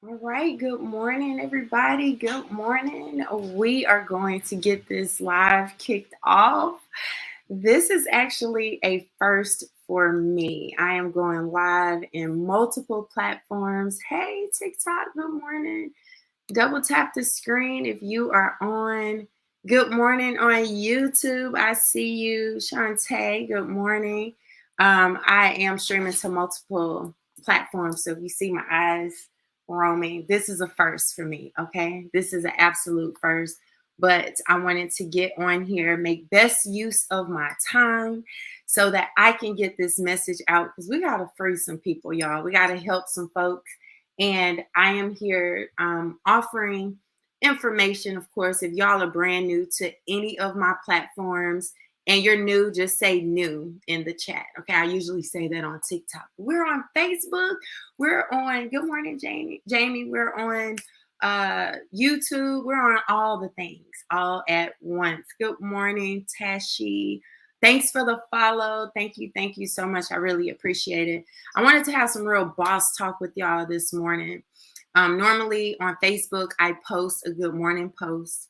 All right, good morning, everybody. Good morning. We are going to get this live kicked off. This is actually a first for me. I am going live in multiple platforms. Hey, TikTok, good morning. Double tap the screen if you are on. Good morning on YouTube. I see you, Shantae. Good morning. I am streaming to multiple platforms, so if you see my eyes roaming, this is a first for me. Okay, this is an absolute first. But I wanted to get on here, make best use of my time so that I can get this message out because we got to free some people, y'all. We got to help some folks. And I am here offering information. Of course, if y'all are brand new to any of my platforms and you're new, just say new in the chat. Okay, I usually say that on TikTok. We're on Facebook. We're on, good morning, Jamie. Jamie, we're on YouTube. We're on all the things all at once. Good morning, Tashi. Thanks for the follow. Thank you. Thank you so much. I really appreciate it. I wanted to have some real boss talk with y'all this morning. Normally on Facebook, I post a good morning post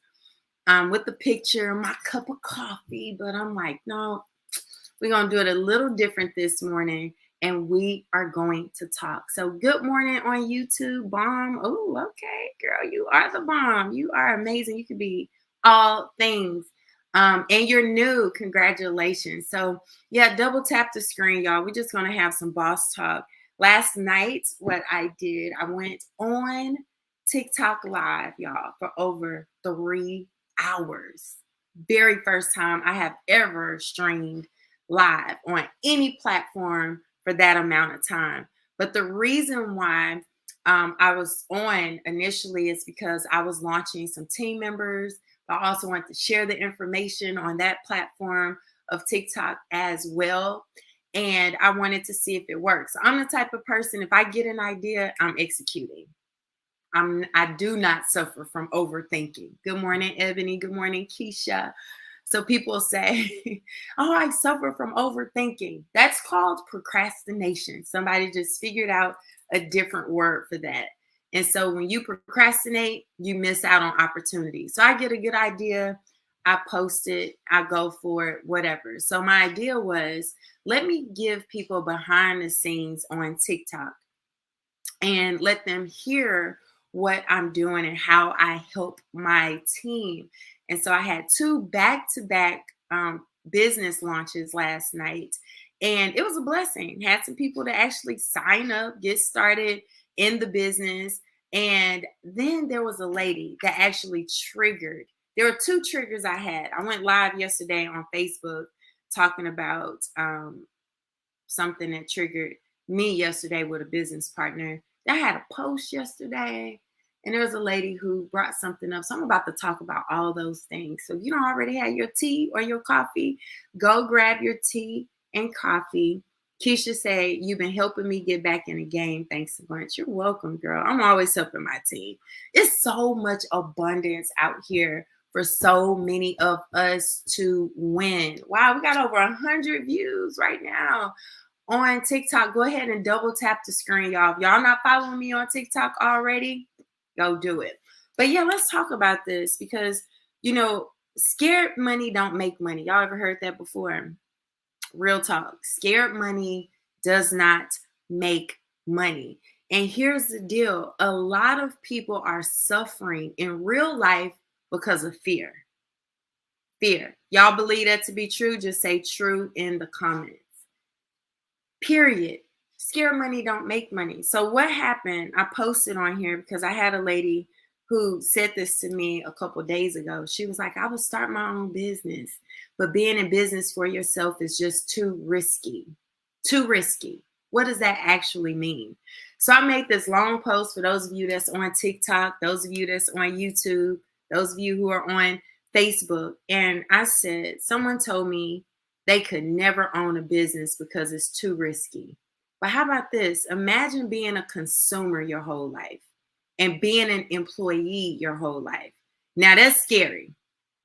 with the picture, my cup of coffee, but I'm like, no, we're going to do it a little different this morning and we are going to talk. So good morning on YouTube, bomb. Oh, okay, girl, you are the bomb. You are amazing. You could be all things. And you're new. Congratulations. So yeah, double tap the screen, y'all. We're just going to have some boss talk. Last night, what I did, I went on TikTok live, y'all, for over 3 hours. Very first time I have ever streamed live on any platform for that amount of time. But the reason why I was on initially is because I was launching some team members. I also want to share the information on that platform of TikTok as well. And I wanted to see if it works. I'm the type of person, if I get an idea, I'm executing. I do not suffer from overthinking. Good morning, Ebony. Good morning, Keisha. So people say, oh, I suffer from overthinking. That's called procrastination. Somebody just figured out a different word for that. And so when you procrastinate, you miss out on opportunities. So I get a good idea, I post it, I go for it, whatever. So my idea was, let me give people behind the scenes on TikTok and let them hear what I'm doing and how I help my team. And so I had 2 back-to-back business launches last night, and it was a blessing. Had some people to actually sign up, get started in the business. And then there was a lady that actually triggered. There were 2 triggers I had. I went live yesterday on Facebook talking about something that triggered me yesterday with a business partner. I had a post yesterday, and there was a lady who brought something up. So I'm about to talk about all those things. So if you don't already have your tea or your coffee, go grab your tea and coffee. Keisha said, you've been helping me get back in the game. Thanks a bunch. You're welcome, girl. I'm always helping my team. It's so much abundance out here for so many of us to win. Wow, we got over 100 views right now on TikTok. Go ahead and double tap the screen, y'all. If y'all not following me on TikTok already, go do it. But yeah, let's talk about this because, scared money don't make money. Y'all ever heard that before? Real talk. Scared money does not make money. And here's the deal. A lot of people are suffering in real life because of fear. Fear. Y'all believe that to be true? Just say true in the comments. Period. Scared money don't make money. So what happened? I posted on here because I had a lady who said this to me a couple of days ago. She was like, I would start my own business, but being in business for yourself is just too risky. Too risky. What does that actually mean? So I made this long post for those of you that's on TikTok, those of you that's on YouTube, those of you who are on Facebook. And I said, someone told me they could never own a business because it's too risky. But how about this? Imagine being a consumer your whole life and being an employee your whole life. Now that's scary.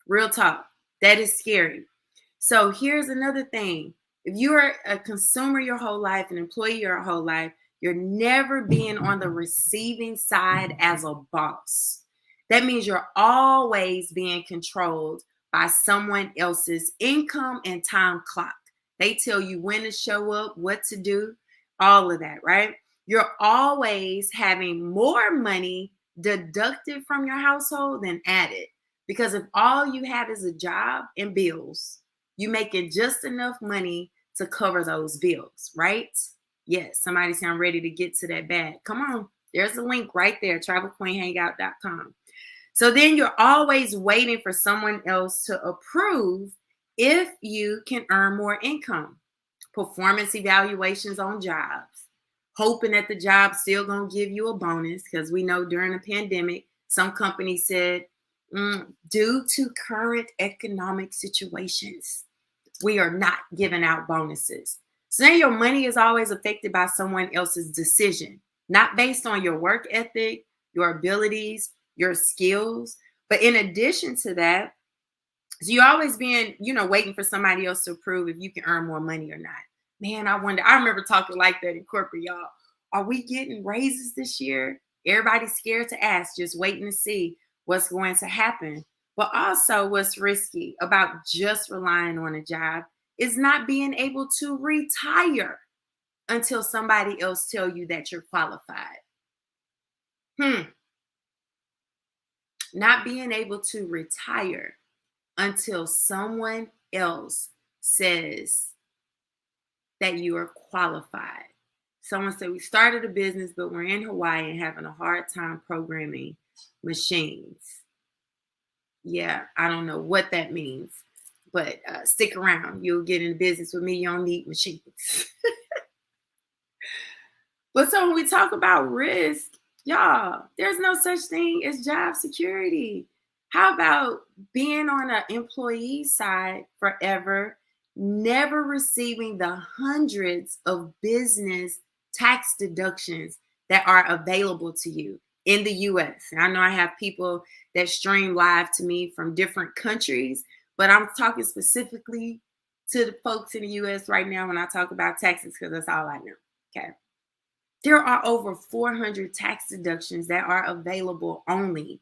Real talk. That is scary. So here's another thing. If you're a consumer your whole life, an employee your whole life, You're never being on the receiving side as a boss. That means you're always being controlled by someone else's income and time clock. They tell you when to show up, what to do, all of that, right? You're always having more money deducted from your household than added. Because if all you have is a job and bills, you making just enough money to cover those bills, right? Yes, somebody say I'm ready to get to that bag. Come on. There's a link right there, travelqueenhangout.com. So then you're always waiting for someone else to approve if you can earn more income. Performance evaluations on jobs, hoping that the job's still going to give you a bonus, because we know during the pandemic, some companies said, due to current economic situations, we are not giving out bonuses. So then your money is always affected by someone else's decision, not based on your work ethic, your abilities, your skills. But in addition to that, so you're always being, waiting for somebody else to approve if you can earn more money or not. Man, I wonder, I remember talking like that in corporate, y'all. Are we getting raises this year? Everybody's scared to ask, just waiting to see what's going to happen. But also what's risky about just relying on a job is not being able to retire until somebody else tell you that you're qualified. Not being able to retire until someone else says that you are qualified. Someone said, we started a business, but we're in Hawaii and having a hard time programming machines. Yeah, I don't know what that means, but stick around. You'll get in business with me. You don't need machines. But so when we talk about risk, y'all, there's no such thing as job security. How about being on an employee side forever, never receiving the hundreds of business tax deductions that are available to you in the US? And I know I have people that stream live to me from different countries, but I'm talking specifically to the folks in the US right now when I talk about taxes, because that's all I know. Okay. There are over 400 tax deductions that are available only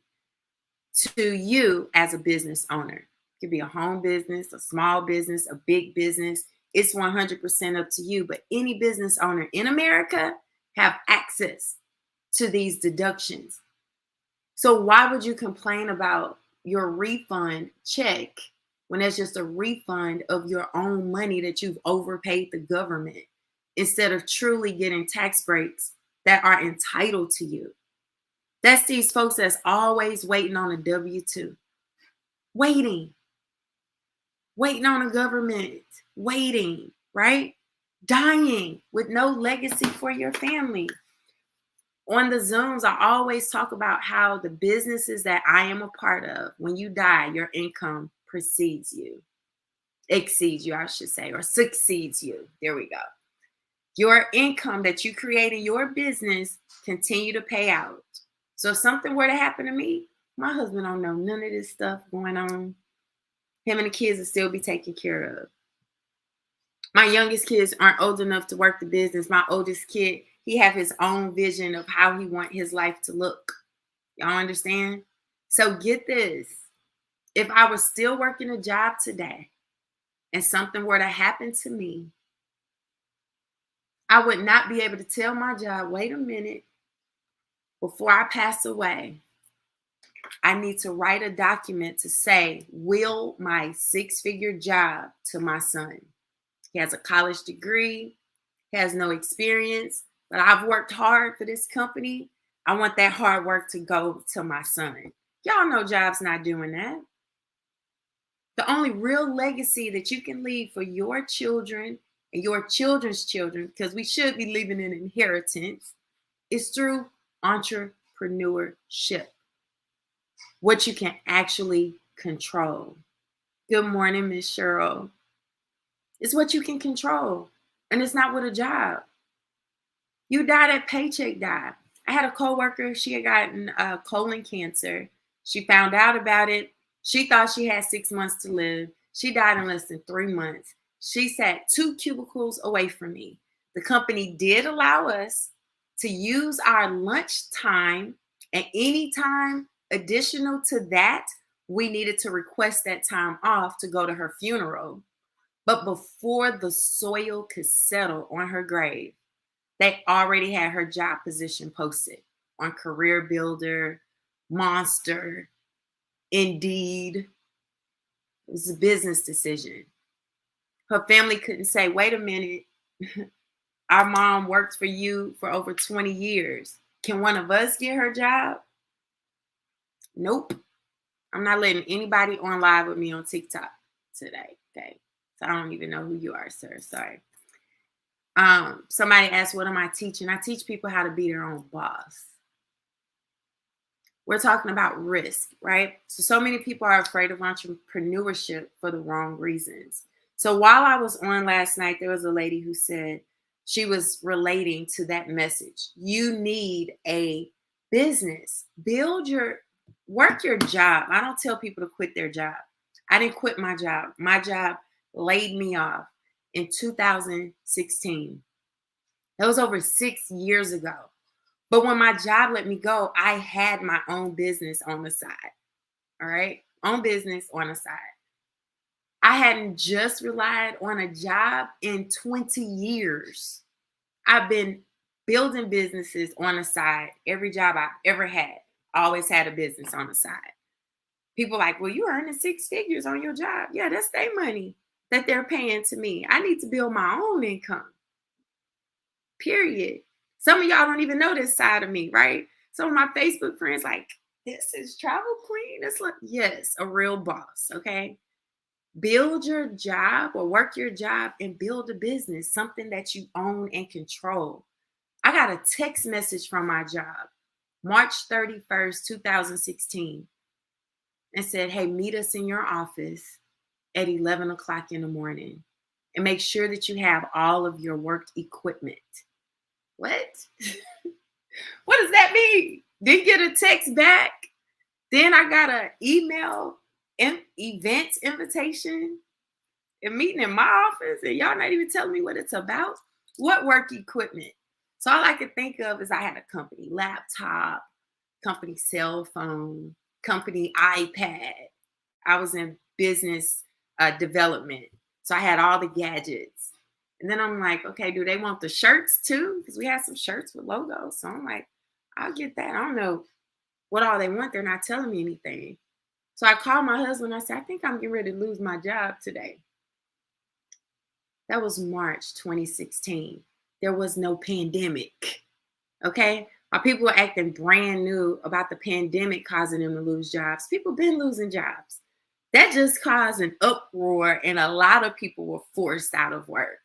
to you as a business owner. It could be a home business, a small business, a big business. It's 100% up to you. But any business owner in America have access to these deductions. So why would you complain about your refund check when that's just a refund of your own money that you've overpaid the government, instead of truly getting tax breaks that are entitled to you? That's these folks that's always waiting on a W-2, waiting on a government, waiting, right? Dying with no legacy for your family. On the Zooms, I always talk about how the businesses that I am a part of, when you die, your income exceeds you, I should say, or succeeds you. There we go. Your income that you create in your business continue to pay out. So if something were to happen to me, my husband don't know none of this stuff going on. Him and the kids will still be taken care of. My youngest kids aren't old enough to work the business. My oldest kid, he have his own vision of how he want his life to look. Y'all understand? So get this. If I was still working a job today and something were to happen to me, I would not be able to tell my job, wait a minute, before I pass away, I need to write a document to say, will my 6-figure job to my son. He has a college degree, has no experience, but I've worked hard for this company. I want that hard work to go to my son. Y'all know jobs not doing that. The only real legacy that you can leave for your children and your children's children, because we should be leaving an inheritance, is through entrepreneurship. What you can actually control. Good morning, Miss Cheryl. It's what you can control. And it's not with a job. You die, that paycheck die. I had a coworker, she had gotten colon cancer. She found out about it. She thought she had 6 months to live. She died in less than 3 months. She sat 2 cubicles away from me. The company did allow us to use our lunch time and any time additional to that, we needed to request that time off to go to her funeral. But before the soil could settle on her grave, they already had her job position posted on Career Builder, Monster, Indeed. It was a business decision. Her family couldn't say, wait a minute, our mom worked for you for over 20 years. Can one of us get her job? Nope. I'm not letting anybody on live with me on TikTok today. Okay. So I don't even know who you are, sir. Sorry. Somebody asked, what am I teaching? I teach people how to be their own boss. We're talking about risk, right? So many people are afraid of entrepreneurship for the wrong reasons. So while I was on last night, there was a lady who said she was relating to that message. You need a business. Work your job. I don't tell people to quit their job. I didn't quit my job. My job laid me off in 2016. That was over 6 years ago. But when my job let me go, I had my own business on the side. All right? Own business on the side. I hadn't just relied on a job in 20 years. I've been building businesses on the side. Every job I've ever had, I always had a business on the side. People like, well, you're earning 6 figures on your job. Yeah, that's their money that they're paying to me. I need to build my own income. Period. Some of y'all don't even know this side of me, right? Some of my Facebook friends like, this is Travel Queen. It's like, yes, a real boss, okay? Build your job or work your job and build a business, something that you own and control. I got a text message from my job, March 31st, 2016, and said, hey, meet us in your office at 11 o'clock in the morning and make sure that you have all of your work equipment. What? What does that mean? Didn't get a text back. Then I got an email event invitation, a meeting in my office, and y'all not even telling me what it's about. What work equipment? So all I could think of is I had a company laptop, company cell phone, company iPad. I was in business development. So I had all the gadgets. And then I'm like, okay, do they want the shirts too? Because we had some shirts with logos. So I'm like, I'll get that. I don't know what all they want. They're not telling me anything. So I called my husband. I said, I think I'm getting ready to lose my job today. That was March 2016. There was no pandemic. Okay? While people were acting brand new about the pandemic causing them to lose jobs, people been losing jobs. That just caused an uproar, and a lot of people were forced out of work.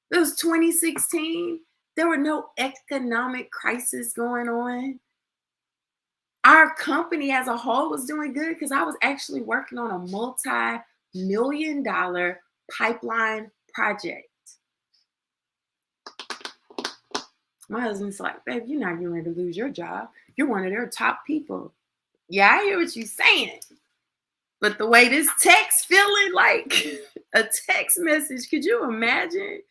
It was 2016. There were no economic crisis going on. Our company as a whole was doing good because I was actually working on a multi-million-dollar pipeline project. My husband's like, babe, you're not getting ready to lose your job. You're one of their top people. Yeah, I hear what you're saying. But the way this text feeling like a text message, could you imagine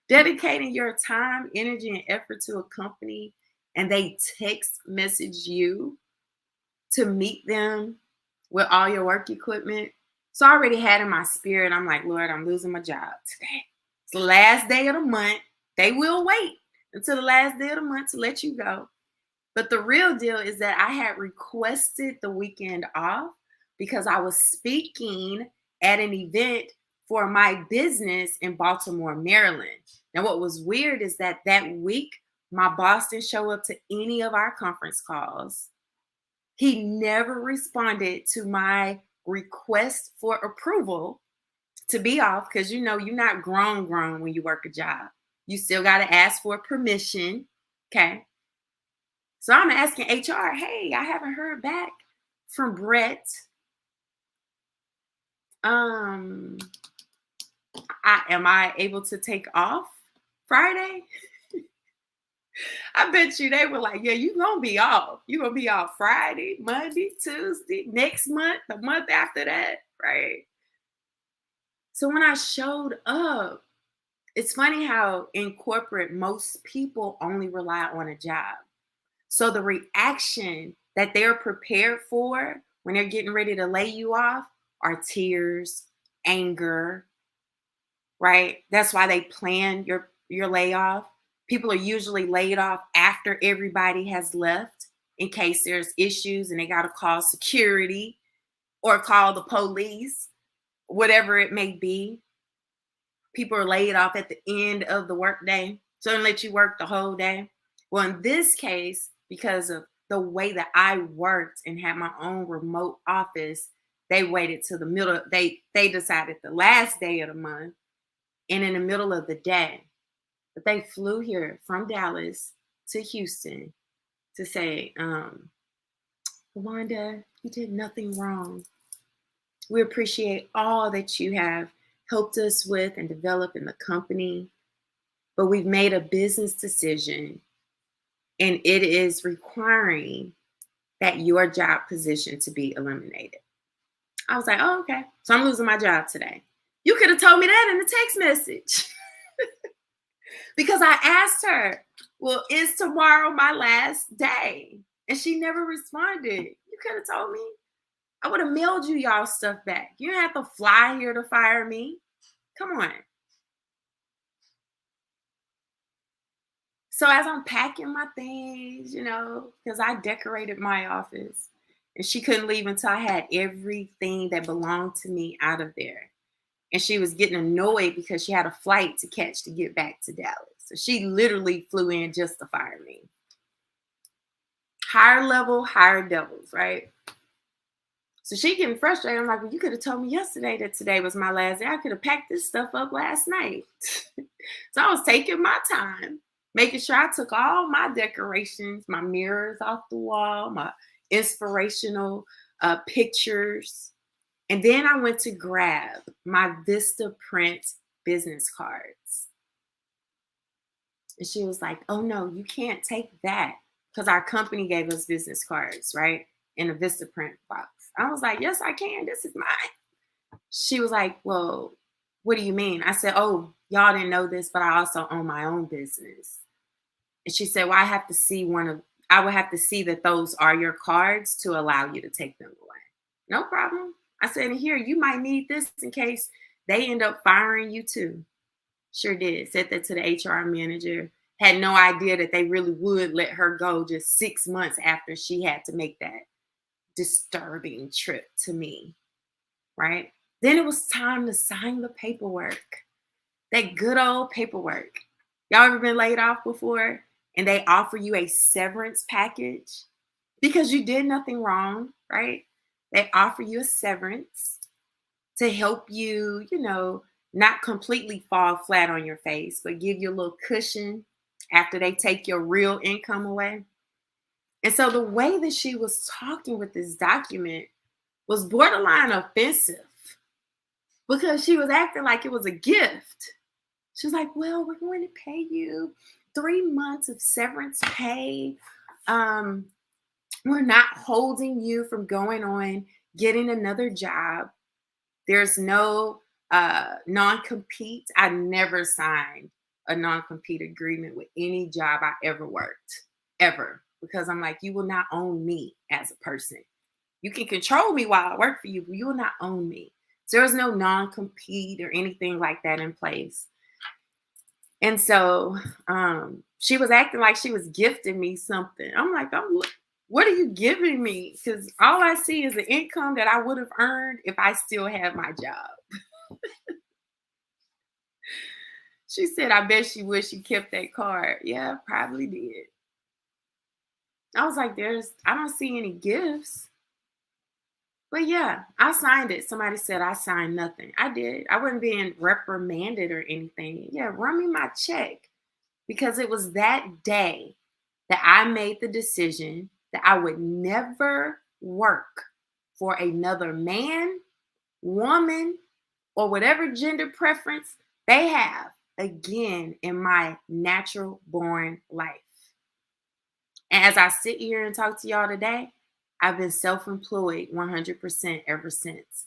dedicating your time, energy, and effort to a company and they text message you to meet them with all your work equipment? So I already had in my spirit, I'm like, Lord, I'm losing my job today. It's the last day of the month. They will wait until the last day of the month to let you go. But the real deal is that I had requested the weekend off because I was speaking at an event for my business in Baltimore, Maryland. Now, what was weird is that week, my boss didn't show up to any of our conference calls. He never responded to my request for approval to be off because, you know, you're not grown when you work a job. You still got to ask for permission. Okay. So I'm asking HR, hey, I haven't heard back from Brett. Am I able to take off Friday? I bet you they were like, yeah, you're going to be off. You're going to be off Friday, Monday, Tuesday, next month, the month after that, right? So when I showed up, It's funny how in corporate, most people only rely on a job. So the reaction that they're prepared for when they're getting ready to lay you off are tears, anger, right? That's why they plan your layoff. People are usually laid off after everybody has left in case there's issues and they got to call security or call the police, whatever it may be. People are laid off at the end of the workday, so they let you work the whole day. Well, in this case, because of the way that I worked and had my own remote office, they waited till the middle. They decided the last day of the month and in the middle of the day. But they flew here from Dallas to Houston to say, Wanda, you did nothing wrong. We appreciate all that you have helped us with and develop in the company, but we've made a business decision and it is requiring that your job position to be eliminated. I was like, oh, okay. So I'm losing my job today. You could have told me that in the text message. Because I asked her, well, is tomorrow my last day? And she never responded. You could have told me. I would have mailed you y'all stuff back. You don't have to fly here to fire me. Come on. So as I'm packing my things, because I decorated my office and she couldn't leave until I had everything that belonged to me out of there. And she was getting annoyed because she had a flight to catch to get back to Dallas. So she literally flew in just to fire me. Higher level, higher devils, right? So she getting frustrated. I'm like, well, you could have told me yesterday that today was my last day. I could have packed this stuff up last night. So I was taking my time, making sure I took all my decorations, my mirrors off the wall, my inspirational pictures. And then I went to grab my Vista print business cards. And she was like, oh no, you can't take that. Because our company gave us business cards, right? In a Vista print box. I was like, yes, I can. This is mine. She was like, well, what do you mean? I said, oh, y'all didn't know this, but I also own my own business. And she said, well, I would have to see that those are your cards to allow you to take them away. No problem. I said, here, you might need this in case they end up firing you too. Sure did. Said that to the HR manager. Had no idea that they really would let her go just 6 months after she had to make that disturbing trip to me, right? Then it was time to sign the paperwork. That good old paperwork. Y'all ever been laid off before and they offer you a severance package because you did nothing wrong, right? They offer you a severance to help you, not completely fall flat on your face, but give you a little cushion after they take your real income away. And so the way that she was talking with this document was borderline offensive because she was acting like it was a gift. She was like, well, we're going to pay you 3 months of severance pay. We're not holding you from going on, getting another job. There's no non-compete. I never signed a non-compete agreement with any job I ever worked, ever. Because I'm like, you will not own me as a person. You can control me while I work for you, but you will not own me. So there was no non-compete or anything like that in place. And so she was acting like she was gifting me something. I'm like, what are you giving me? Because all I see is the income that I would have earned if I still had my job. She said, I bet she wished she kept that card. Yeah, probably did. I was like, I don't see any gifts. But yeah, I signed it. Somebody said I signed nothing. I did. I wasn't being reprimanded or anything. Yeah, run me my check. Because it was that day that I made the decision that I would never work for another man, woman, or whatever gender preference they have again in my natural born life. And as I sit here and talk to y'all today, I've been self-employed 100% ever since,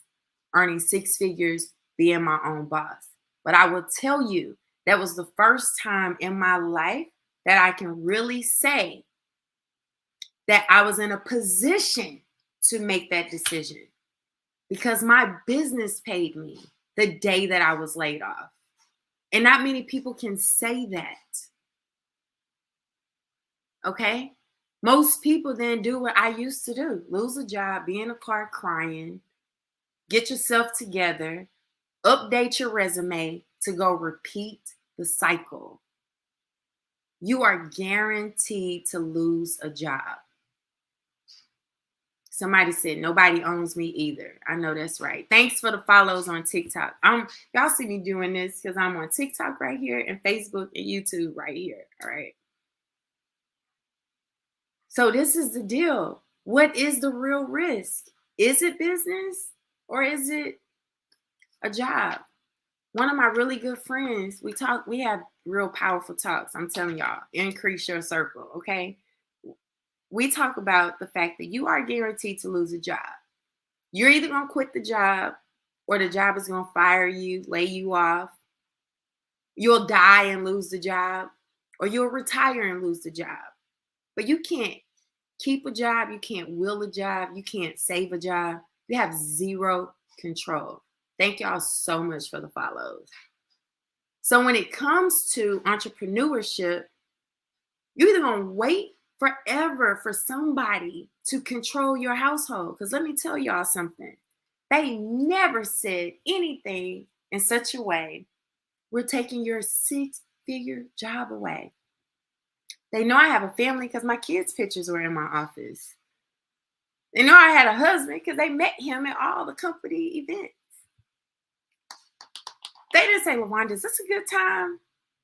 earning 6 figures, being my own boss. But I will tell you That was the first time in my life that I can really say that I was in a position to make that decision because my business paid me the day that I was laid off. And not many people can say that. Okay? Most people then do what I used to do: lose a job, be in a car crying, get yourself together, update your resume to go repeat the cycle. You are guaranteed to lose a job. Somebody said nobody owns me either. I know that's right. Thanks for the follows on TikTok. Y'all see me doing this because I'm on TikTok right here and Facebook and YouTube right here. All right. So this is the deal. What is the real risk? Is it business or is it a job? One of my really good friends, we have real powerful talks. I'm telling y'all, increase your circle, okay? We talk about the fact that you are guaranteed to lose a job. You're either going to quit the job or the job is going to fire you, lay you off. You'll die and lose the job, or you'll retire and lose the job. But you can't keep a job. You can't will a job. You can't save a job. You have zero control. Thank y'all so much for the follows. So when it comes to entrepreneurship, you're either going to wait forever for somebody to control your household. Because let me tell y'all something. They never said anything in such a way, we're taking your 6-figure job away. They know I have a family because my kids' pictures were in my office. They know I had a husband because they met him at all the company events. They didn't say, well, Wanda, is this a good time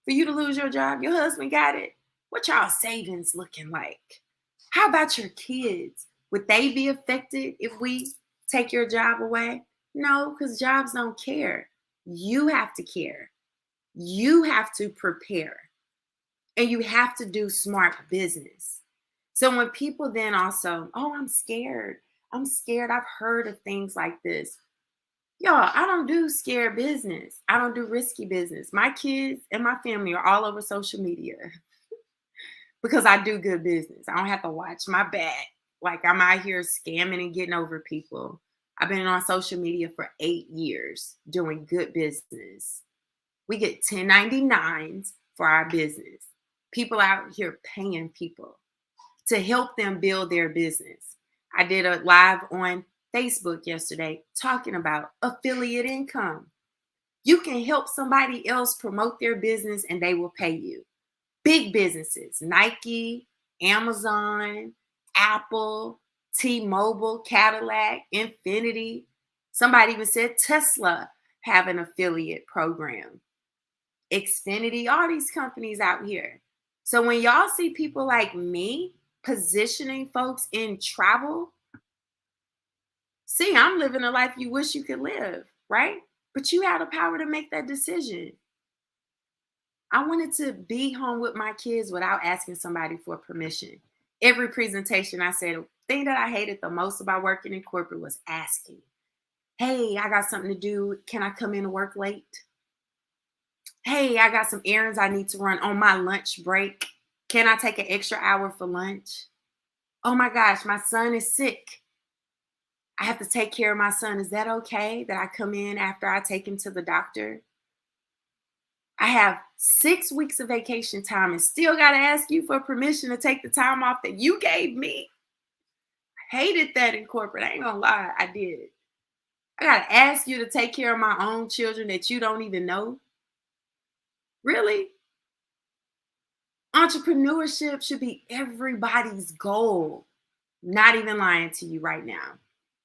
for you to lose your job? Your husband got it. What y'all savings looking like? How about your kids? Would they be affected if we take your job away? No, because jobs don't care. You have to care. You have to prepare. And you have to do smart business. So when people then also, oh, I'm scared. I've heard of things like this. Y'all, I don't do scared business. I don't do risky business. My kids and my family are all over social media because I do good business. I don't have to watch my back like I'm out here scamming and getting over people. I've been on social media for 8 years doing good business. We get 1099s for our business. People out here paying people to help them build their business. I did a live on Facebook yesterday talking about affiliate income. You can help somebody else promote their business and they will pay you. Big businesses, Nike, Amazon, Apple, T-Mobile, Cadillac, Infinity. Somebody even said Tesla have an affiliate program. Xfinity, all these companies out here. So when y'all see people like me positioning folks in travel, see, I'm living a life you wish you could live, right? But you have the power to make that decision. I wanted to be home with my kids without asking somebody for permission. Every presentation I said, the thing that I hated the most about working in corporate was asking, hey, I got something to do. Can I come in and work late? Hey, I got some errands I need to run on my lunch break. Can I take an extra hour for lunch? Oh my gosh, my son is sick. I have to take care of my son. Is that okay that I come in after I take him to the doctor? I have 6 weeks of vacation time and still got to ask you for permission to take the time off that you gave me. I hated that in corporate. I ain't gonna lie, I did. I got to ask you to take care of my own children that you don't even know. Really? Entrepreneurship should be everybody's goal. Not even lying to you right now,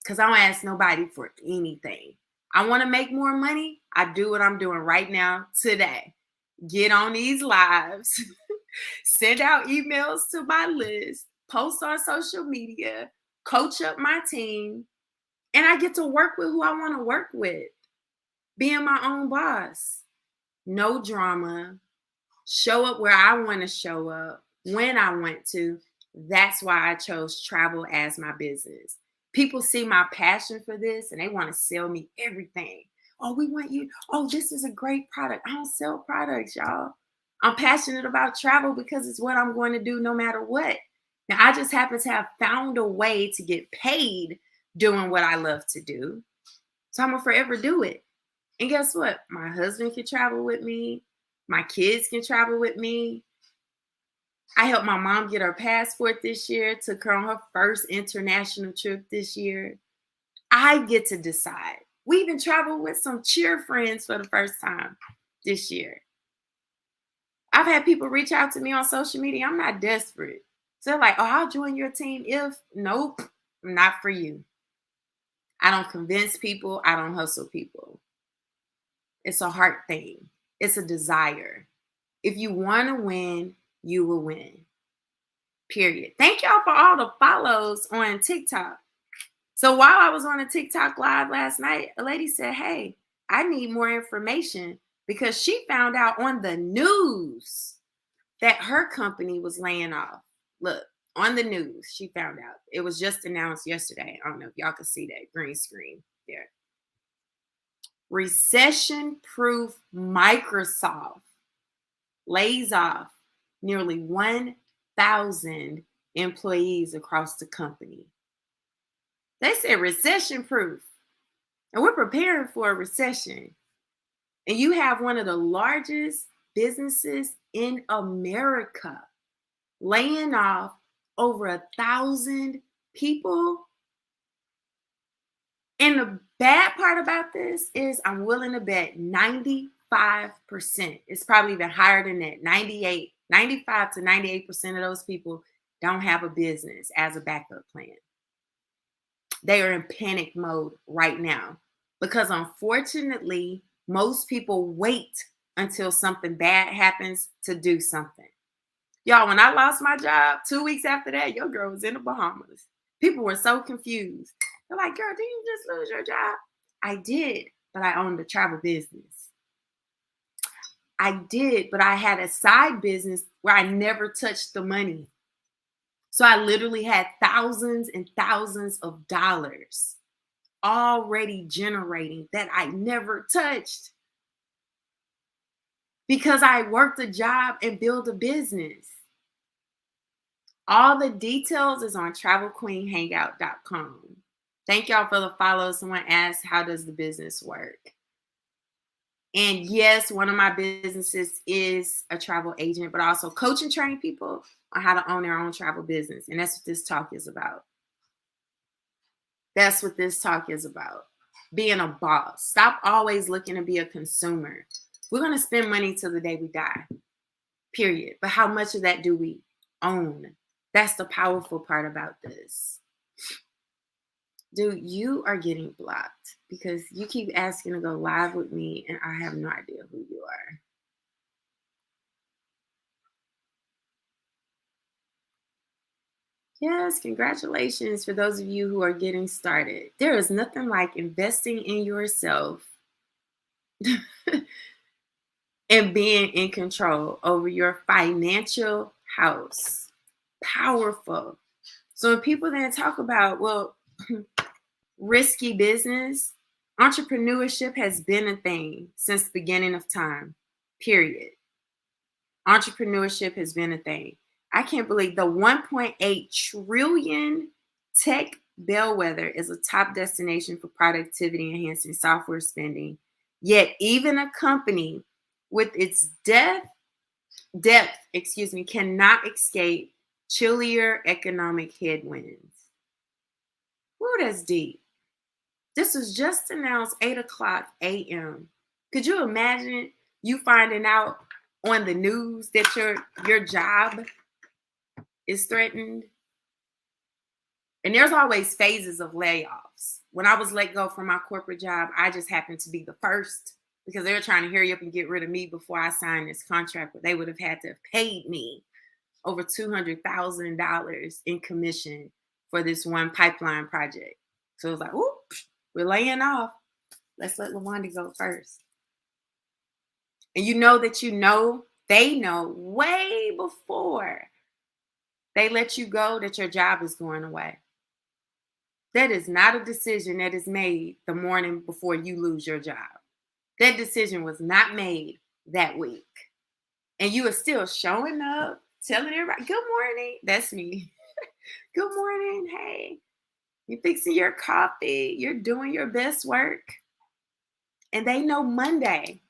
because I don't ask nobody for anything. I want to make more money. I do what I'm doing right now today. Get on these lives, send out emails to my list, post on social media, coach up my team, and I get to work with who I want to work with. Being my own boss. No drama. Show up where I want to show up, when I want to. That's why I chose travel as my business. People see my passion for this and they want to sell me everything. Oh, we want you. Oh, this is a great product. I don't sell products, y'all. I'm passionate about travel because it's what I'm going to do no matter what. Now, I just happen to have found a way to get paid doing what I love to do. So I'm going to forever do it. And guess what? My husband can travel with me. My kids can travel with me. I helped my mom get her passport this year, took her on her first international trip this year. I get to decide. We even traveled with some cheer friends for the first time this year. I've had people reach out to me on social media. I'm not desperate. So they're like, oh, I'll join your team if, nope, not for you. I don't convince people. I don't hustle people. It's a heart thing. It's a desire. If you want to win, you will win. Period. Thank y'all for all the follows on TikTok. So while I was on a TikTok live last night, a lady said, hey, I need more information because she found out on the news that her company was laying off. Look, on the news, she found out. It was just announced yesterday. I don't know if y'all can see that green screen there. Recession-proof Microsoft lays off nearly 1,000 employees across the company. They said recession-proof. And we're preparing for a recession. And you have one of the largest businesses in America laying off over 1,000 people. And the bad part about this is I'm willing to bet 95%. It's probably even higher than that. 95 to 98% of those people don't have a business as a backup plan. They are in panic mode right now because unfortunately, most people wait until something bad happens to do something. Y'all, when I lost my job, 2 weeks after that, your girl was in the Bahamas. People were so confused. They're like, girl, didn't you just lose your job? I did, but I owned a travel business. I did, but I had a side business where I never touched the money. So I literally had thousands and thousands of dollars already generating that I never touched because I worked a job and built a business. All the details is on travelqueenhangout.com. Thank y'all for the follow. Someone asked, how does the business work? And yes, one of my businesses is a travel agent, but I also coach and train people on how to own their own travel business. And that's what this talk is about. That's what this talk is about. Being a boss. Stop always looking to be a consumer. We're going to spend money till the day we die. Period. But how much of that do we own? That's the powerful part about this. Dude, you are getting blocked because you keep asking to go live with me and I have no idea who you are. Yes, congratulations for those of you who are getting started. There is nothing like investing in yourself and being in control over your financial house. Powerful. So when people then talk about, well, risky business, entrepreneurship has been a thing since the beginning of time, period. Entrepreneurship has been a thing. I can't believe the 1.8 trillion tech bellwether is a top destination for productivity enhancing software spending. Yet even a company with its depth, cannot escape chillier economic headwinds. Whoa, that's deep. This was just announced 8:00 a.m. Could you imagine you finding out on the news that your job is threatened? And there's always phases of layoffs. When I was let go from my corporate job, I just happened to be the first because they were trying to hurry up and get rid of me before I signed this contract, but they would have had to have paid me over $200,000 in commission for this one pipeline project. So it was like, whoop, we're laying off. Let's let LaWanda go first. And you know that they know way before they let you go that your job is going away. That is not a decision that is made the morning before you lose your job. That decision was not made that week. And you are still showing up, telling everybody, good morning. That's me. Good morning. Hey, you fixing your coffee. You're doing your best work. And they know Monday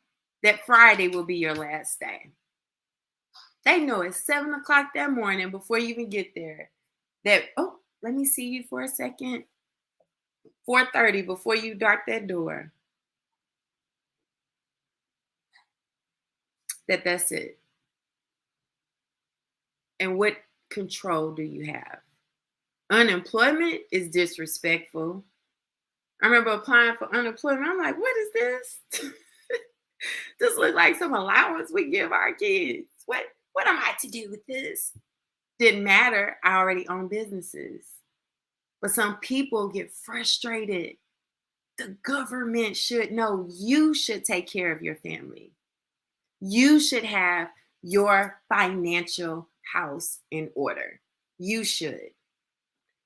that Friday will be your last day. They know it's 7 o'clock that morning before you even get there. That, oh, let me see you for a second. 4:30 before you dart that door. That's it. And what control do you have? Unemployment is disrespectful. I remember applying for unemployment. I'm like, what is this? This looks like some allowance we give our kids. What am I to do with this? Didn't matter. I already own businesses. But some people get frustrated. The government should know. You should take care of your family. You should have your financial house in order. You should.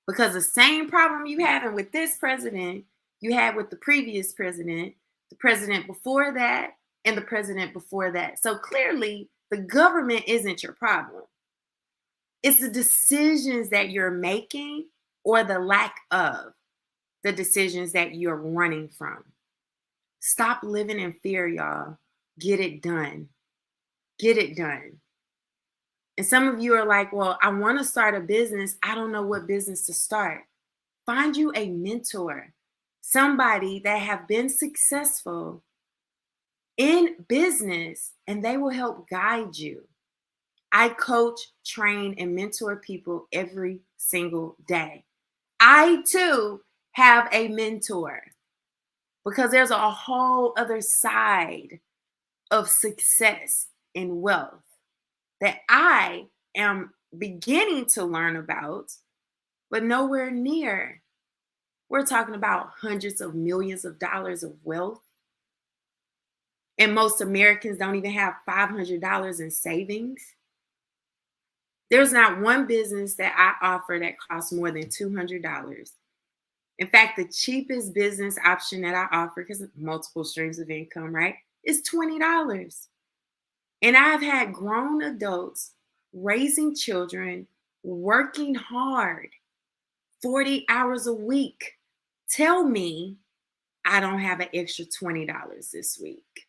Because the same problem you having with this president, you had with the previous president, the president before that, and the president before that. So clearly, the government isn't your problem. It's the decisions that you're making or the lack of the decisions that you're running from. Stop living in fear, y'all. Get it done. Get it done. And some of you are like, well, I want to start a business. I don't know what business to start. Find you a mentor, somebody that have been successful in business, and they will help guide you. I coach, train, and mentor people every single day. I too have a mentor because there's a whole other side of success and wealth that I am beginning to learn about, but nowhere near. We're talking about hundreds of millions of dollars of wealth. And most Americans don't even have $500 in savings. There's not one business that I offer that costs more than $200. In fact, the cheapest business option that I offer, because multiple streams of income, right, is $20. And I've had grown adults raising children, working hard, 40 hours a week, tell me I don't have an extra $20 this week.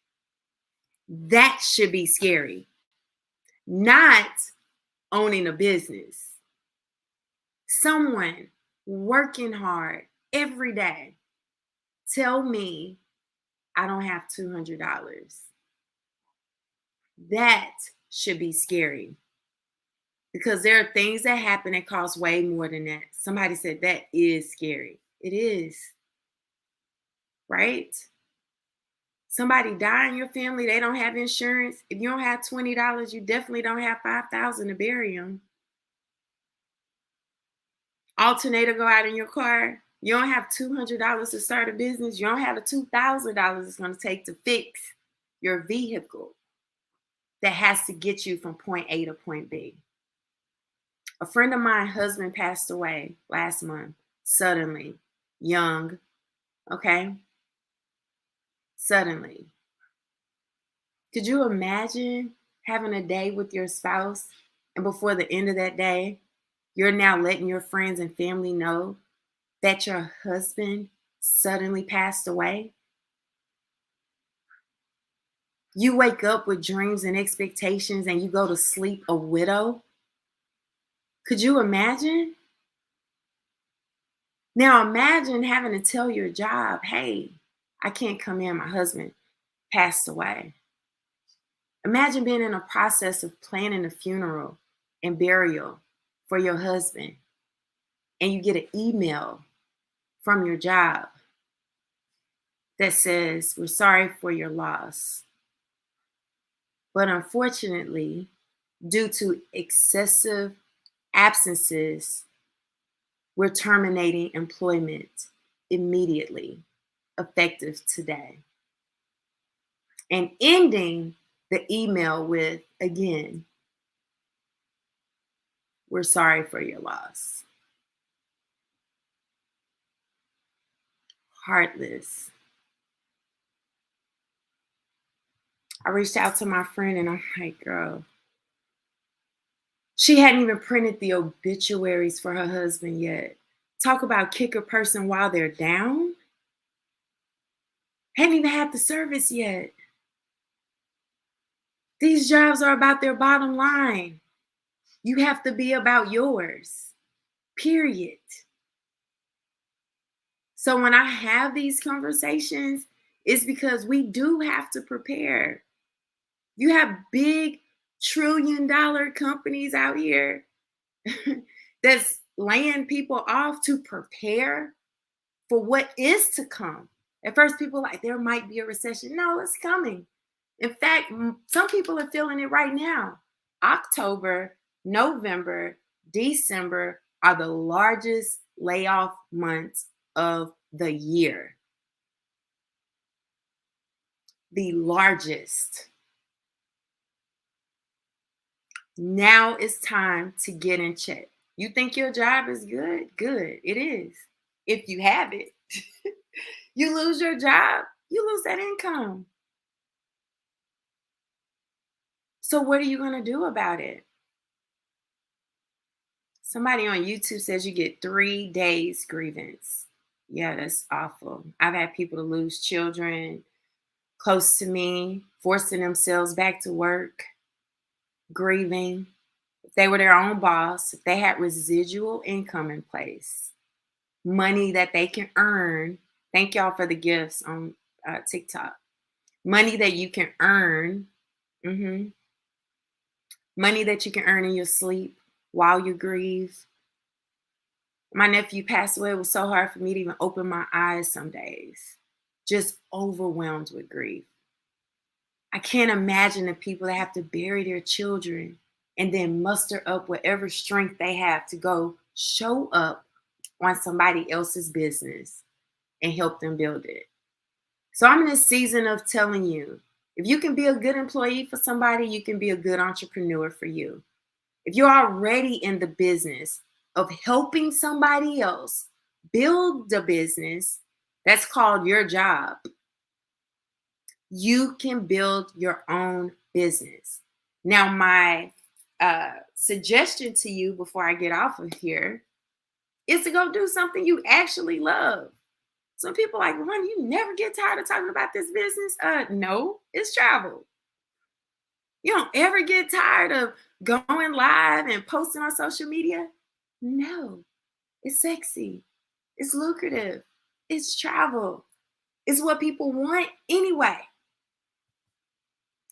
That should be scary. Not owning a business. Someone working hard every day, tell me I don't have $200. That should be scary. Because there are things that happen that cost way more than that. Somebody said that is scary. It is. Right? Somebody die in your family, they don't have insurance. If you don't have $20, you definitely don't have $5,000 to bury them. Alternator go out in your car. You don't have $200 to start a business. You don't have the $2,000 it's going to take to fix your vehicle that has to get you from point A to point B. A friend of mine, husband passed away last month, suddenly, young, okay? Suddenly. Could you imagine having a day with your spouse and before the end of that day, you're now letting your friends and family know that your husband suddenly passed away? You wake up with dreams and expectations and you go to sleep a widow? Could you imagine? Now imagine having to tell your job, hey, I can't come in, my husband passed away. Imagine being in a process of planning a funeral and burial for your husband, and you get an email from your job that says, we're sorry for your loss. But unfortunately, due to excessive absences, we're terminating employment immediately, effective today. And ending the email with, again, we're sorry for your loss. Heartless. I reached out to my friend and I'm like, girl, she hadn't even printed the obituaries for her husband yet. Talk about kick a person while they're down. Hadn't even had the service yet. These jobs are about their bottom line. You have to be about yours, period. So when I have these conversations, it's because we do have to prepare. You have big $1 trillion companies out here that's laying people off to prepare for what is to come. At first, people like there might be a recession. No, it's coming. In fact, some people are feeling it right now. October, November, December are the largest layoff months of the year. The largest. Now it's time to get in check. You think your job is good? Good. It is. If you have it. You lose your job, you lose that income. So what are you going to do about it? Somebody on YouTube says you get 3 days grievance. Yeah, that's awful. I've had people to lose children close to me, forcing themselves back to work, grieving. If they were their own boss, if they had residual income in place, money that they can earn. Thank y'all for the gifts on TikTok. Money that you can earn. Money that you can earn in your sleep while you grieve. My nephew passed away. It was so hard for me to even open my eyes some days. Just overwhelmed with grief. I can't imagine the people that have to bury their children and then muster up whatever strength they have to go show up on somebody else's business and help them build it. So I'm in this season of telling you, if you can be a good employee for somebody, you can be a good entrepreneur for you. If you're already in the business of helping somebody else build the business that's called your job, you can build your own business. Now, my suggestion to you before I get off of here is to go do something you actually love. Some people are like, Ron, you never get tired of talking about this business? No, it's travel. You don't ever get tired of going live and posting on social media? No, it's sexy. It's lucrative. It's travel. It's what people want anyway.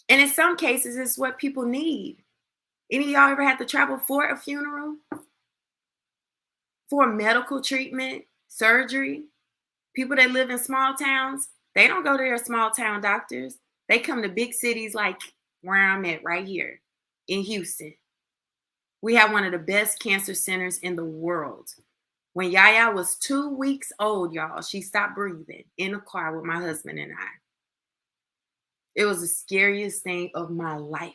And in some cases, it's what people need. Any of y'all ever had to travel for a funeral? For medical treatment, surgery? People that live in small towns, they don't go to their small town doctors. They come to big cities like where I'm at right here in Houston. We have one of the best cancer centers in the world. When Yaya was 2 weeks old, y'all, she stopped breathing in a car with my husband and I. It was the scariest thing of my life.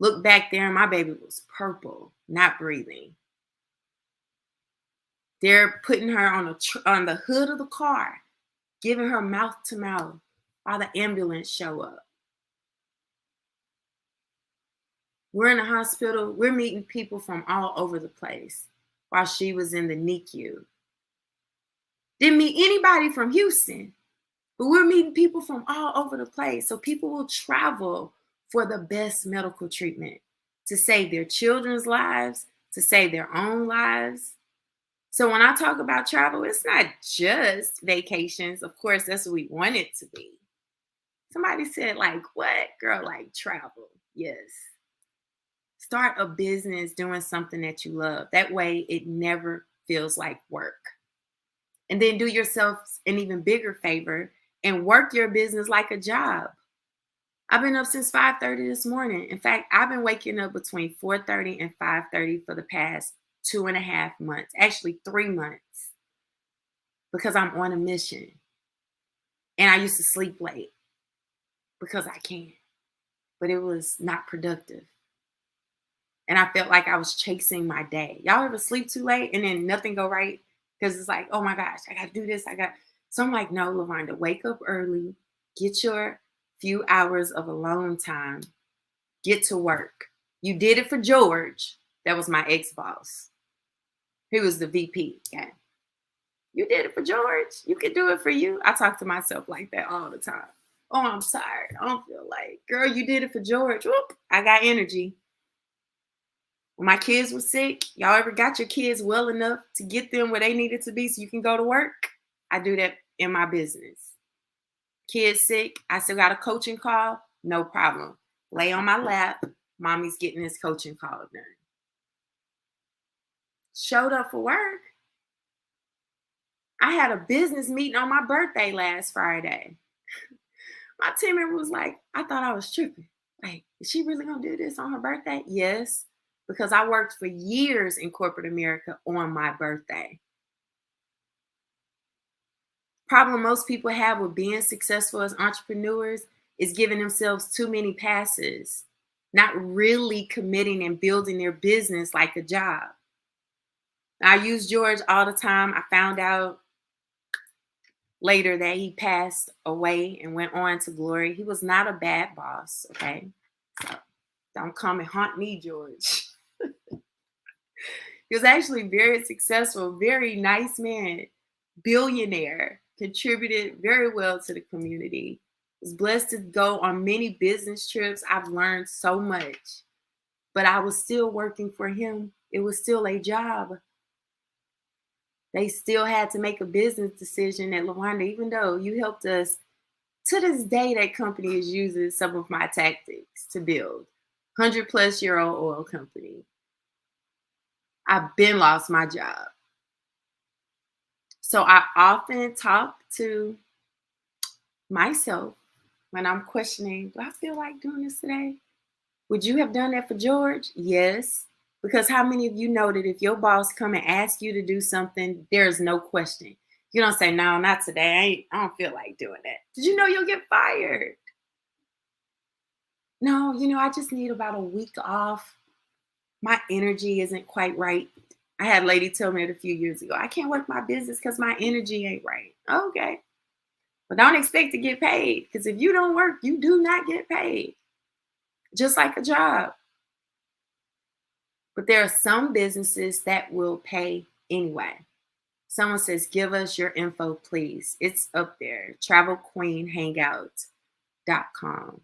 Look back there, and my baby was purple, not breathing. They're putting her on the hood of the car, giving her mouth to mouth while the ambulance show up. We're in the hospital. We're meeting people from all over the place while she was in the NICU. Didn't meet anybody from Houston, but we're meeting people from all over the place. So people will travel for the best medical treatment to save their children's lives, to save their own lives. So when I talk about travel, it's not just vacations. Of course, that's what we want it to be. Somebody said, like, what? Girl, like travel. Yes. Start a business doing something that you love. That way it never feels like work. And then do yourself an even bigger favor and work your business like a job. I've been up since 5:30 this morning. In fact, I've been waking up between 4:30 and 5:30 for the past 2.5 months, actually 3 months, because I'm on a mission. And I used to sleep late because I can, but it was not productive. And I felt like I was chasing my day. Y'all ever sleep too late and then nothing go right? Because it's like, oh my gosh, I got to do this. So I'm like, no, LaVonda, wake up early, get your few hours of alone time, get to work. You did it for George. That was my ex-boss. He was the VP. Okay. You did it for George. You can do it for you. I talk to myself like that all the time. Oh, I'm tired. I don't feel like, girl, you did it for George. Whoop, I got energy. When my kids were sick, y'all ever got your kids well enough to get them where they needed to be so you can go to work? I do that in my business. Kids sick, I still got a coaching call, no problem. Lay on my lap, mommy's getting this coaching call done. Showed up for work. I had a business meeting on my birthday last Friday. My team member was like, I thought I was tripping. Like, is she really gonna do this on her birthday? Yes, because I worked for years in corporate America on my birthday. Problem most people have with being successful as entrepreneurs is giving themselves too many passes, not really committing and building their business like a job. I use George all the time. I found out later that he passed away and went on to glory. He was not a bad boss, okay? So don't come and haunt me, George. He was actually very successful, very nice man, billionaire, contributed very well to the community. Was blessed to go on many business trips. I've learned so much, but I was still working for him. It was still a job. They still had to make a business decision at LaWanda, even though you helped us. To this day, that company is using some of my tactics to build 100-plus-year-old oil company. I've been lost my job. So I often talk to myself when I'm questioning, do I feel like doing this today? Would you have done that for George? Yes. Because how many of you know that if your boss come and ask you to do something, there's no question. You don't say, no, not today. I don't feel like doing that. Did you know you'll get fired? No, I just need about a week off. My energy isn't quite right. I had a lady tell me it a few years ago. I can't work my business because my energy ain't right. Okay. But don't expect to get paid, because if you don't work, you do not get paid. Just like a job. But there are some businesses that will pay anyway. Someone says, give us your info, please. It's up there. TravelQueenHangout.com.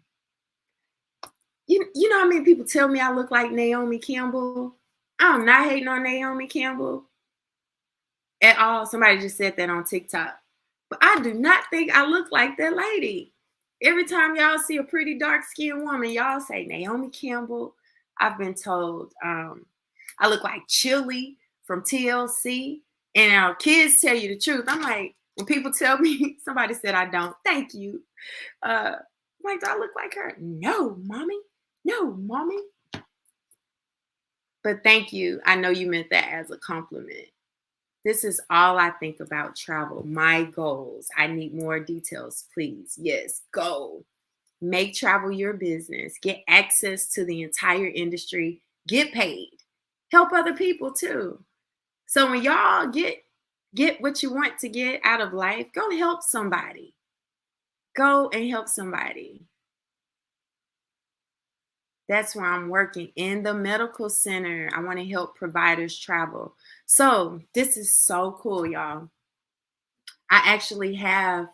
You know how many people tell me I look like Naomi Campbell? I'm not hating on Naomi Campbell at all. Somebody just said that on TikTok. But I do not think I look like that lady. Every time y'all see a pretty dark-skinned woman, y'all say Naomi Campbell. I've been told I look like Chili from TLC. And our kids tell you the truth. I'm like, when people tell me, somebody said I don't, thank you. I'm like, do I look like her? No, mommy. No, mommy. But thank you. I know you meant that as a compliment. This is all I think about travel. My goals. I need more details, please. Yes, goal. Make travel your business. Get access to the entire industry. Get paid. Help other people too. So when y'all get what you want to get out of life, go help somebody. Go and help somebody. That's where I'm working, in the medical center. I want to help providers travel. So this is so cool, y'all. I actually have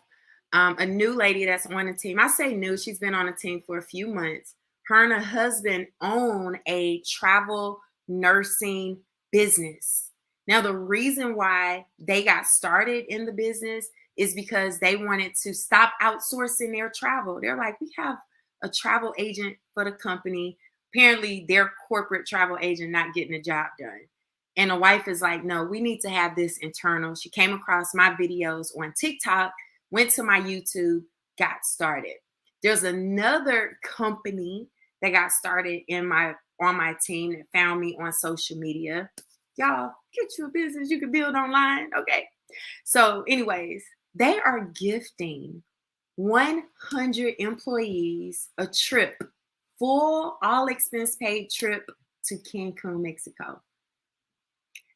a new lady that's on the team. I say new, she's been on the team for a few months. Her and her husband own a travel nursing business. Now, the reason why they got started in the business is because they wanted to stop outsourcing their travel. They're like, we have a travel agent for the company. Apparently, their corporate travel agent not getting the job done. And the wife is like, no, we need to have this internal. She came across my videos on TikTok, went to my YouTube, got started. There's another company that got started on my team that found me on social media. Y'all, get you a business you can build online. Okay. So anyways, they are gifting 100 employees a trip, full all expense paid trip to Cancun, Mexico.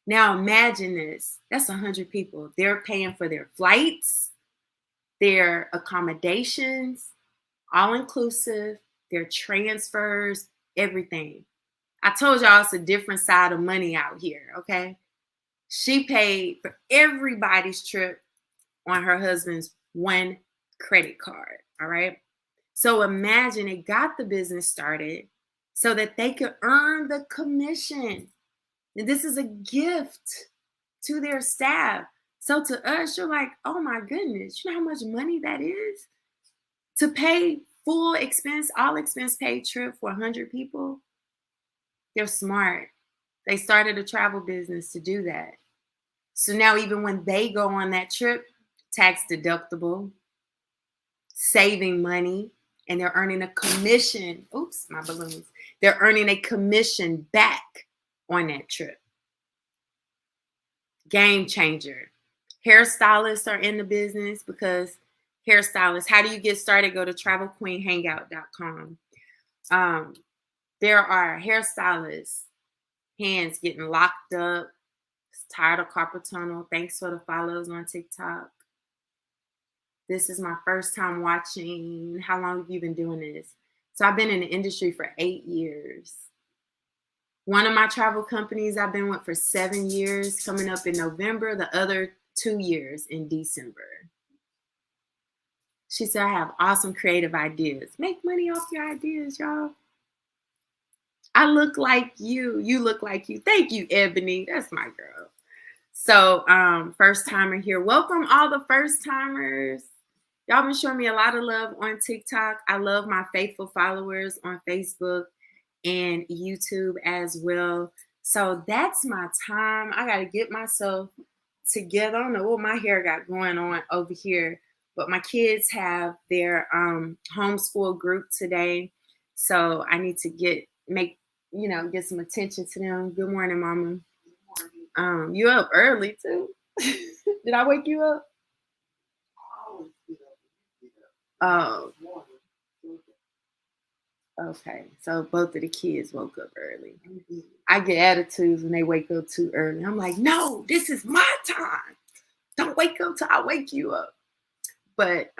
Now imagine this. That's 100 people. They're paying for their flights, their accommodations, all inclusive, their transfers, everything. I told y'all it's a different side of money out here, okay? She paid for everybody's trip on her husband's one credit card, all right? So imagine they got the business started so that they could earn the commission. And this is a gift to their staff. So to us, you're like, oh my goodness, you know how much money that is? To pay full expense, all expense paid trip for 100 people? They're smart. They started a travel business to do that. So now even when they go on that trip, tax deductible, saving money, and they're earning a commission. Oops, my balloons. They're earning a commission back on that trip. Game changer. Hairstylists are in the business because hairstylists, how do you get started? Go to travelqueenhangout.com. There are hairstylists, hands getting locked up, tired of carpal tunnel. Thanks for the follows on TikTok. This is my first time watching. How long have you been doing this? So I've been in the industry for 8 years. One of my travel companies I've been with for 7 years, coming up in November, the other 2 years in December. She said, I have awesome creative ideas. Make money off your ideas, y'all. I look like you. You look like you. Thank you, Ebony. That's my girl. So first timer here. Welcome all the first timers. Y'all been showing me a lot of love on TikTok. I love my faithful followers on Facebook and YouTube as well. So that's my time. I got to get myself together. I don't know what my hair got going on over here, but my kids have their homeschool group today. So I need to get some attention to them. Good morning, Mama. You up early too? Did I wake you up? Oh, okay. So both of the kids woke up early. I get attitudes when they wake up too early. I'm like, no, this is my time. Don't wake up till I wake you up. But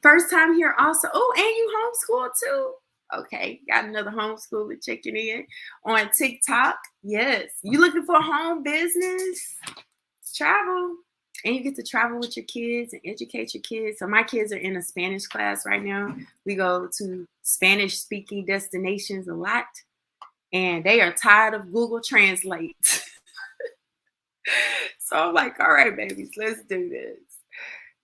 first time here also. Oh, and you homeschool too? Okay, got another homeschooler checking in on TikTok. Yes. You looking for a home business? Travel. And you get to travel with your kids and educate your kids. So my kids are in a Spanish class right now. We go to Spanish speaking destinations a lot. And they are tired of Google Translate. So I'm like, all right, babies, let's do this.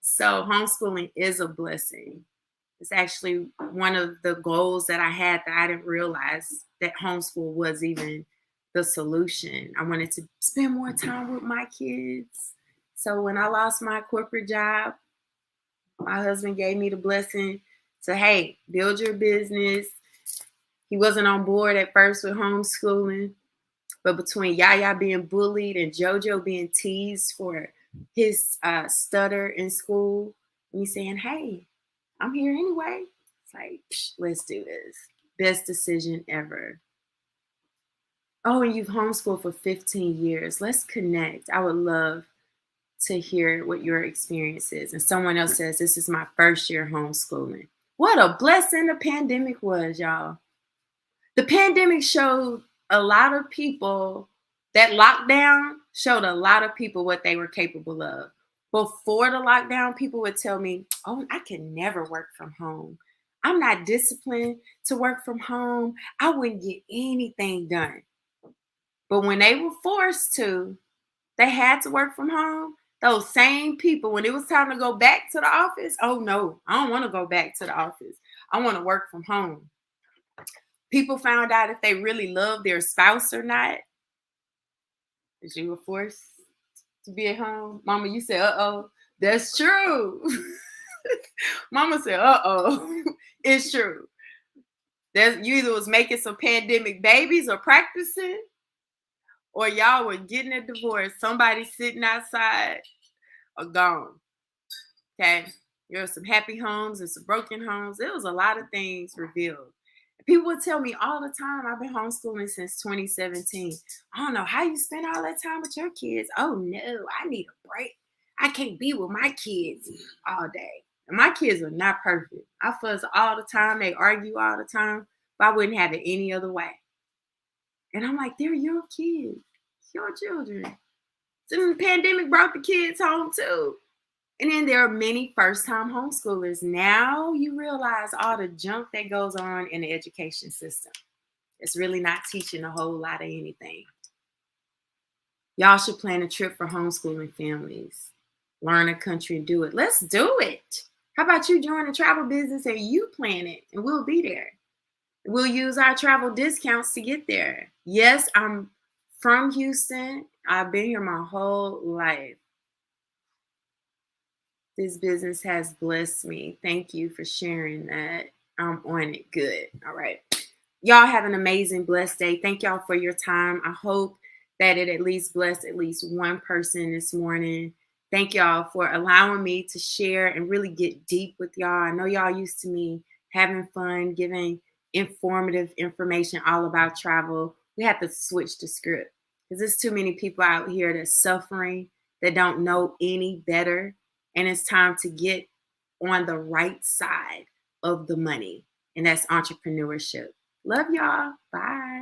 So homeschooling is a blessing. It's actually one of the goals that I had that I didn't realize that homeschool was even the solution. I wanted to spend more time with my kids. So when I lost my corporate job, my husband gave me the blessing to, hey, build your business. He wasn't on board at first with homeschooling, but between Yaya being bullied and JoJo being teased for his stutter in school, me saying, hey, I'm here anyway. It's like, let's do this. Best decision ever. Oh, and you've homeschooled for 15 years. Let's connect. I would love to hear what your experience is. And someone else says, this is my first year homeschooling. What a blessing the pandemic was, y'all. The pandemic showed a lot of people, that lockdown showed a lot of people what they were capable of. Before the lockdown, people would tell me, oh, I can never work from home. I'm not disciplined to work from home. I wouldn't get anything done. But when they were forced to, they had to work from home. Those same people, when it was time to go back to the office, oh no, I don't want to go back to the office. I want to work from home. People found out if they really loved their spouse or not, because you were forced to be at home. Mama, you said, uh-oh. That's true. Mama said, uh-oh. It's true. You either was making some pandemic babies or practicing, or y'all were getting a divorce. Somebody sitting outside or gone. Okay? There were some happy homes and some broken homes. There was a lot of things revealed. People would tell me all the time, I've been homeschooling since 2017. I don't know how you spend all that time with your kids. Oh no, I need a break. I can't be with my kids all day. And my kids are not perfect. I fuss all the time. They argue all the time. But I wouldn't have it any other way. And I'm like, they're your kids, your children. So the pandemic brought the kids home too. And then there are many first-time homeschoolers. Now you realize all the junk that goes on in the education system. It's really not teaching a whole lot of anything. Y'all should plan a trip for homeschooling families. Learn a country and do it. Let's do it. How about you join the travel business and you plan it and we'll be there. We'll use our travel discounts to get there. Yes, I'm from Houston. I've been here my whole life. This business has blessed me. Thank you for sharing that. I'm on it. Good. All right. Y'all have an amazing, blessed day. Thank y'all for your time. I hope that it at least blessed at least one person this morning. Thank y'all for allowing me to share and really get deep with y'all. I know y'all used to me having fun, giving informative information all about travel. We have to switch the script because there's too many people out here that's suffering, that don't know any better. And it's time to get on the right side of the money. And that's entrepreneurship. Love y'all. Bye.